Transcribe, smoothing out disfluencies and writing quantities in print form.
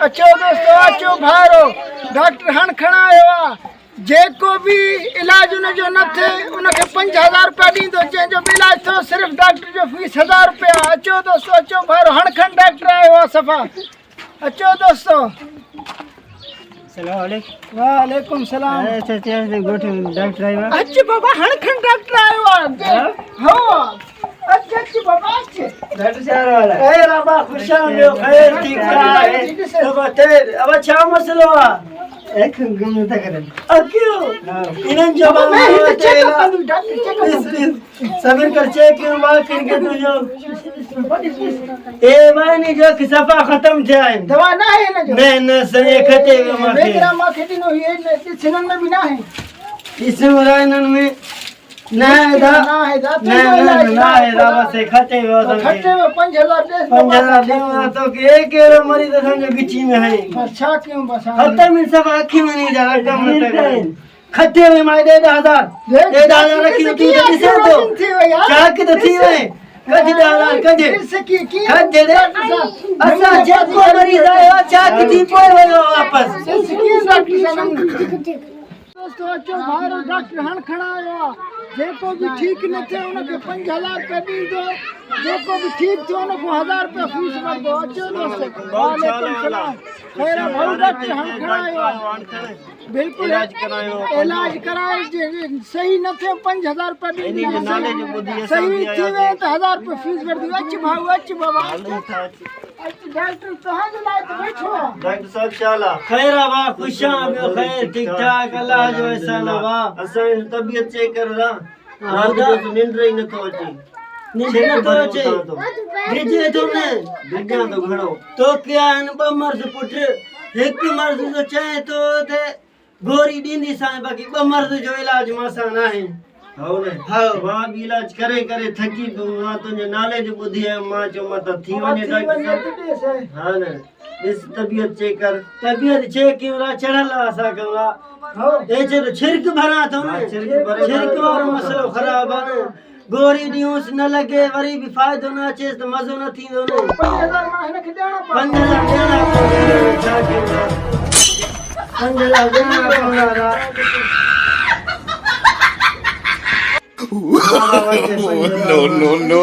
अचो दोस्तों अचो भारो डॉक्टर हण खणा आयो आ जेको भी इलाज उन जो न थे उनके 5000 रुपया दींदो जो भी इलाज तो सिर्फ डॉक्टर जो फीस 1000 रुपया। अचो दोस्तों अचो भारो हण खण डॉक्टर आयो आ सफा। अचो दोस्तों। अस्सलाम वालेकुम। वालेकुम सलाम। अच्छा अच्छा गोठ डॉक्टर आयो। अच्छा बाबा हण खण डॉक्टर आयो आ हो। अच्छा अच्छा बाबा अच्छा डॉक्टर साहब वाला ए बाबा खुशाम यो खैर ठीक है अब तेर अब क्या मसलो आ एक गम न करे क्यों इनन जो मैं ही चेक कर दूं डॉक्टर चेक सबर कर चेक क्यों बात करके तू जो ए मानी जो कि सफा खत्म थे आए दवा ना है ना जो न सने खते में मेरा मां खेती नो ये सिनन में भी ना है इस मुरायनन में ना है दा ना है दा ना है दा बस खते में खट्टे में 5000 दे 5000 देवा तो कि एक एरो मरीज समझो गिची में है अच्छा क्यों बस खत्म में सब आँखी में नहीं जा कम तक खट्टे में मार दे 1000 दे 1000 रखी तू किसे तो क्या की तो थी वे कद 1000 कद कद दे अच्छा जब को मरीज आयो चा की थी पोए वापस दोस्तों अचो भारो डॉक्टर हण खणा आयो आ जेको भी ठीक न थे उनके 5000 रुपया दींदो जेको भी ठीक थे उनको 1000 रुपया फीस भर दो। अचो दोस्तों वालेकुम सलाम खैर भाऊ डॉक्टर हण खणा आयो आ बिल्कुल इलाज कराए सही न थे 5000 रुपया दींदो सही थी वे तो 1000 रुपया फीस भर दी। अच भाऊ अच बाबा डॉक्टर कहां जो लाए तो बैठो डॉक्टर साहब चाला खैर बा खुशा बे खैर ठीक ठाक अल्लाह जो एहसान बा असन तबीयत चेक कर रहा रात को नींद रही न तो अचे नींद न तो अचे भेजे तो ने भेजा तो घणो तो क्या न ब मर्द पुट एक मर्द जो चाहे तो थे गोरी दींदी सा बाकी ब मर्द जो इलाज मासा ना है हाउ ने हाउ मां भी इलाज करे करे थकी तो मां तुझे नाले जो बुधी है मां जो मत थी वने डॉक्टर हां ने इस तबीयत चेक कर तबीयत चेक क्यों रा चढ़ल आसा करा हो ए जे छिरक भरा तो ने छिरक और मसलो खराब है गोरी दियोस न लगे वरी भी फायदो ना अचे तो मजो न थींदो ने 5000 मां हिन के देना 5000 देना 5000 देना no, no, no.